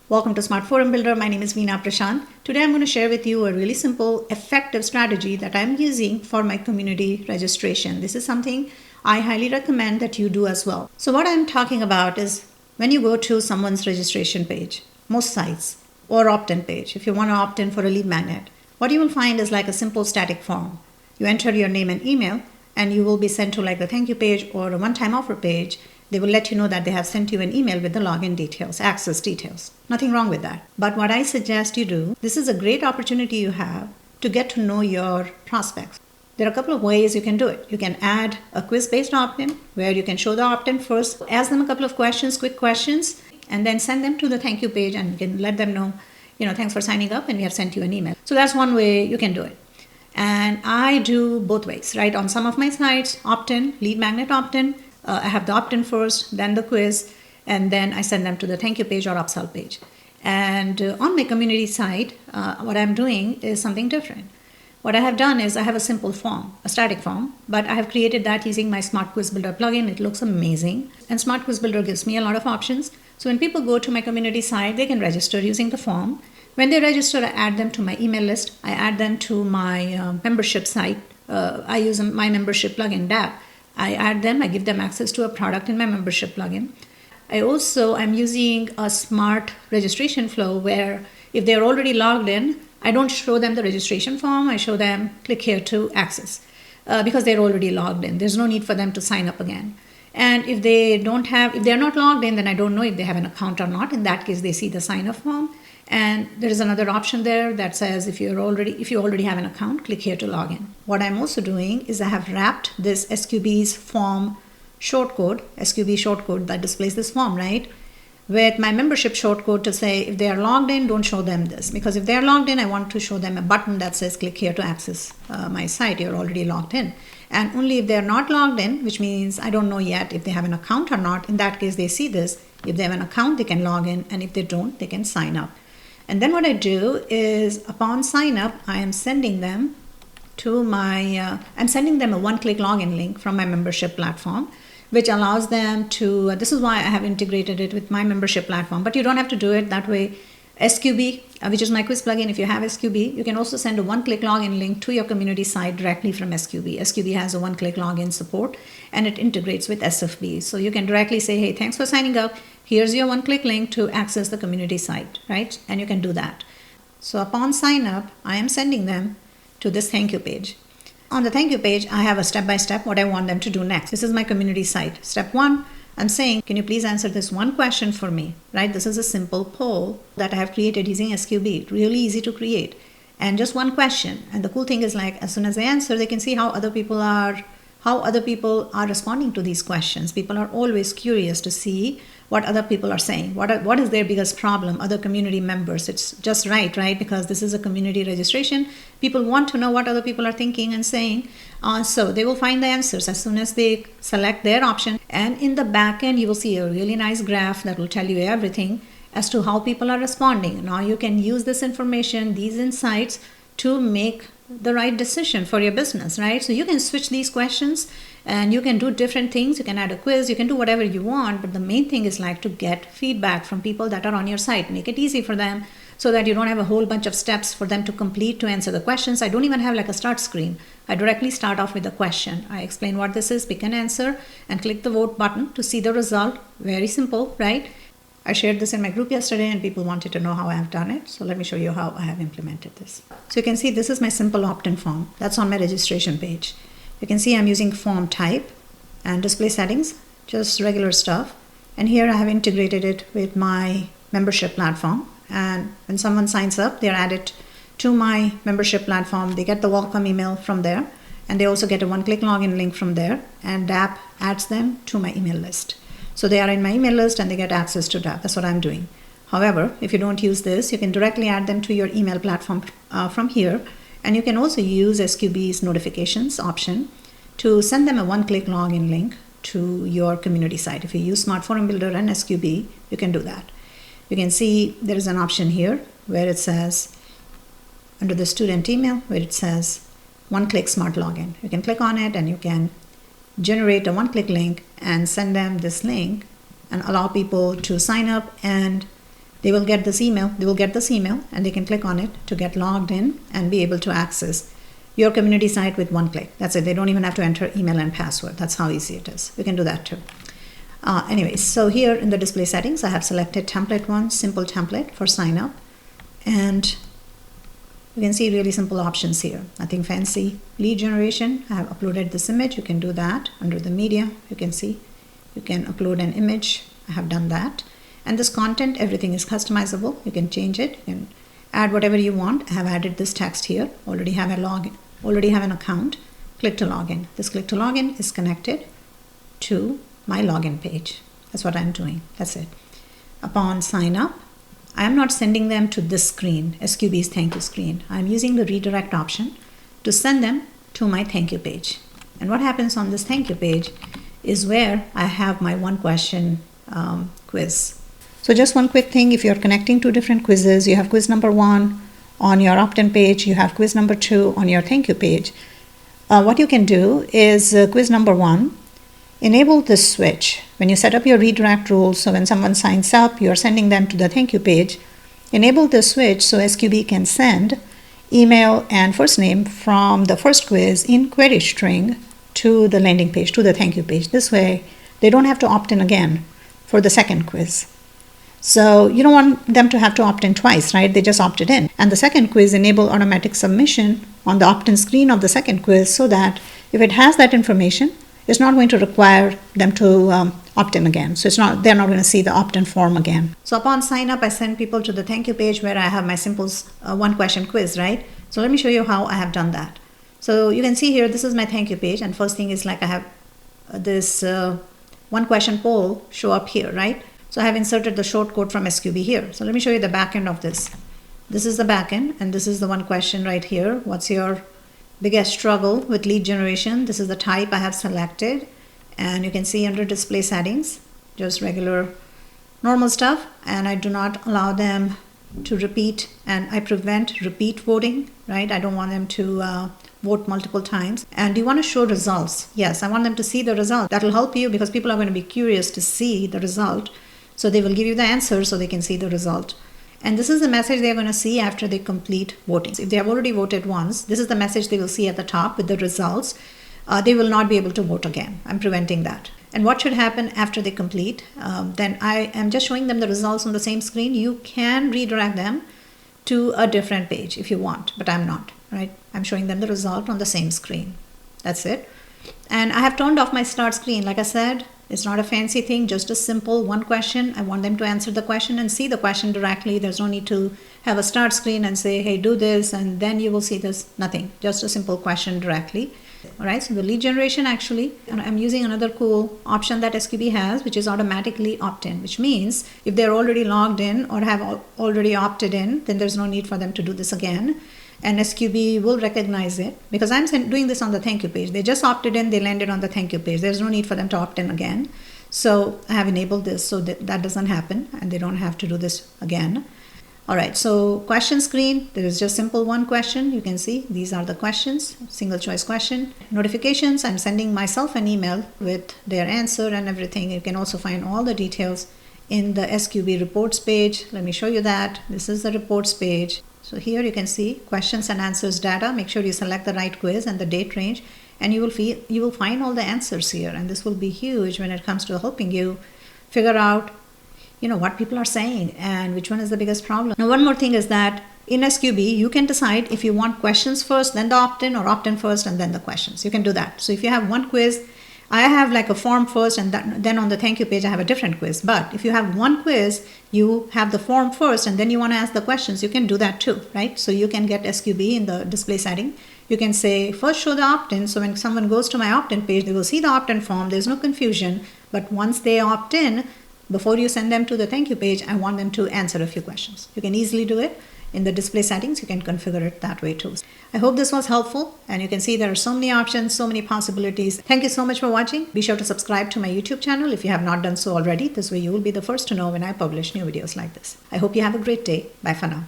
Welcome to Smart Forum Builder. My name is Veena Prashant. Today I'm going to share with you a really simple, effective strategy that I'm using for my community registration. This is something I highly recommend that you do as well. So what I'm talking about is when you go to someone's registration page, most sites, or opt-in page, if you want to opt in for a lead magnet, what you will find is like a simple static form. You enter your name and email, and you will be sent to like the thank you page or a one-time offer page. They will let you know that they have sent you an email with the login details, access details. Nothing wrong with that. But what I suggest you do, this is a great opportunity you have to get to know your prospects. There are a couple of ways you can do it. You can add a quiz-based opt-in where you can show the opt-in first, ask them a couple of questions, quick questions, and then send them to the thank you page and you can let them know, thanks for signing up and we have sent you an email. So that's one way you can do it. And I do both ways, right? On some of my sites, opt-in, lead magnet opt-in, I have the opt-in first, then the quiz, and then I send them to the thank you page or upsell page. And on my community site, what I'm doing is something different. What I have done is I have a simple form, a static form, but I have created that using my Smart Quiz Builder plugin. It looks amazing. And Smart Quiz Builder gives me a lot of options. So when people go to my community site, they can register using the form. When they register, I add them to my email list. I add them to my membership site. I use my membership plugin, DAP. I add them, I give them access to a product in my membership plugin. I'm using a smart registration flow where if they're already logged in, I don't show them the registration form, I show them click here to access because they're already logged in. There's no need for them to sign up again. And if they're not logged in, then I don't know if they have an account or not. In that case, they see the sign up form. And there is another option there that says if you already have an account, click here to log in. What I'm also doing is I have wrapped this SQB's form shortcode, SQB shortcode that displays this form, right? With my membership shortcode to say if they are logged in, don't show them this. Because if they are logged in, I want to show them a button that says click here to access my site. You're already logged in. And only if they're not logged in, which means I don't know yet if they have an account or not. In that case, they see this. If they have an account, they can log in. And if they don't, they can sign up. And then what I do is upon sign up, I am sending them to I'm sending them a one-click login link from my membership platform, which allows them to, this is why I have integrated it with my membership platform, but you don't have to do it that way. SQB, which is my quiz plugin, if you have SQB, you can also send a one-click login link to your community site directly from SQB. SQB has a one-click login support and it integrates with SFB. So you can directly say, hey, thanks for signing up. Here's your one-click link to access the community site, right? And you can do that. So upon sign up, I am sending them to this thank you page. On the thank you page, I have a step-by-step what I want them to do next. This is my community site. Step 1, I'm saying, can you please answer this one question for me, right? This is a simple poll that I have created using SQB. Really easy to create. And just one question. And the cool thing is like, as soon as they answer, they can see how other people are responding to these questions. People are always curious to see what other people are saying. What is their biggest problem? Other community members. It's just right? Because this is a community registration. People want to know what other people are thinking and saying. So they will find the answers as soon as they select their option. And in the back end, you will see a really nice graph that will tell you everything as to how people are responding. Now you can use this information, these insights, to make the right decision for your business, right? So you can switch these questions and you can do different things. You can add a quiz, you can do whatever you want, but the main thing is like to get feedback from people that are on your site. Make it easy for them so that you don't have a whole bunch of steps for them to complete to answer the questions. I don't even have like a start screen. I directly start off with a question. I explain what this is, pick an answer, and click the vote button to see the result. Very simple, right? I shared this in my group yesterday and people wanted to know how I have done it. So let me show you how I have implemented this. So you can see this is my simple opt-in form. That's on my registration page. You can see I'm using form type and display settings, just regular stuff. And here I have integrated it with my membership platform. And when someone signs up, they're added to my membership platform. They get the welcome email from there. And they also get a one-click login link from there. And DAP adds them to my email list. So they are in my email list and they get access to that. That's what I'm doing. However, if you don't use this, you can directly add them to your email platform from here. And you can also use SQB's notifications option to send them a one-click login link to your community site. If you use Smart Forum Builder and SQB, you can do that. You can see there is an option here where it says, under the student email, where it says one-click smart login. You can click on it and you can generate a one-click link and send them this link and allow people to sign up, and they will get this email, and they can click on it to get logged in and be able to access your community site with one click. That's it. They don't even have to enter email and password. That's how easy it is. We can do that too. Anyways, so here in the display settings, I have selected template 1, simple template for sign up. And you can see really simple options here. Nothing fancy. Lead generation, I have uploaded this image. You can do that under the media. You can see you can upload an image. I have done that. And this content, everything is customizable. You can change it. You can add whatever you want. I have added this text here. Already have an account. Click to login. This click to login is connected to my login page. That's what I'm doing. That's it. Upon sign up, I am not sending them to this screen, SQB's thank you screen. I'm using the redirect option to send them to my thank you page. And what happens on this thank you page is where I have my one question quiz. So just one quick thing, if you're connecting two different quizzes, you have quiz number 1 on your opt-in page, you have quiz number 2 on your thank you page. What you can do is quiz number 1, enable this switch. When you set up your redirect rules, so when someone signs up, you're sending them to the thank you page, enable the switch so SQB can send email and first name from the first quiz in query string to the landing page, to the thank you page. This way, they don't have to opt in again for the second quiz. So you don't want them to have to opt in twice, right? They just opted in. And the second quiz, enable automatic submission on the opt-in screen of the second quiz so that if it has that information, it's not going to require them to opt in again. So they're not going to see the opt-in form again. So upon sign up, I send people to the thank you page where I have my simple one question quiz, right? So let me show you how I have done that. So you can see here, this is my thank you page. And first thing is like I have this one question poll show up here, right? So I have inserted the shortcode from SQB here. So let me show you the back end of this. This is the back end, and this is the one question right here. What's your biggest struggle with lead generation? This is the type I have selected, and you can see under display settings, just regular normal stuff, and I do not allow them to repeat, and I prevent repeat voting, right? I don't want them to vote multiple times. And do you want to show results? Yes, I want them to see the result. That will help you because people are going to be curious to see the result. So they will give you the answer so they can see the result. And this is the message they're going to see after they complete voting. So if they have already voted once, this is the message they will see at the top with the results. They will not be able to vote again. I'm preventing that. And what should happen after they complete? Then I am just showing them the results on the same screen. You can redirect them to a different page if you want, but I'm not, right? I'm showing them the result on the same screen. That's it. And I have turned off my start screen. Like I said, it's not a fancy thing, just a simple one question. I want them to answer the question and see the question directly. There's no need to have a start screen and say, hey, do this, and then you will see this. Nothing, just a simple question directly. All right, so the lead generation actually, and I'm using another cool option that SQB has, which is automatically opt-in, which means if they're already logged in or have already opted in, then there's no need for them to do this again. And SQB will recognize it because I'm doing this on the thank you page. They just opted in, they landed on the thank you page. There's no need for them to opt in again. So I have enabled this so that doesn't happen and they don't have to do this again. All right, so question screen, there is just simple one question. You can see these are the questions, single choice question. Notifications, I'm sending myself an email with their answer and everything. You can also find all the details in the SQB reports page. Let me show you that. This is the reports page. So here you can see questions and answers data. Make sure you select the right quiz and the date range, and you will find all the answers here. And this will be huge when it comes to helping you figure out, what people are saying and which one is the biggest problem. Now, one more thing is that in SQB, you can decide if you want questions first, then the opt-in, or opt-in first and then the questions. You can do that. So if you have one quiz, I have like a form first and then on the thank you page, I have a different quiz. But if you have one quiz, you have the form first and then you want to ask the questions, you can do that too, right? So you can get SQB in the display setting. You can say, first show the opt-in. So when someone goes to my opt-in page, they will see the opt-in form. There's no confusion. But once they opt in, before you send them to the thank you page, I want them to answer a few questions. You can easily do it. In the display settings, you can configure it that way too. I hope this was helpful, and you can see there are so many options, so many possibilities. Thank you so much for watching. Be sure to subscribe to my YouTube channel if you have not done so already. This way you will be the first to know when I publish new videos like this. I hope you have a great day. Bye for now.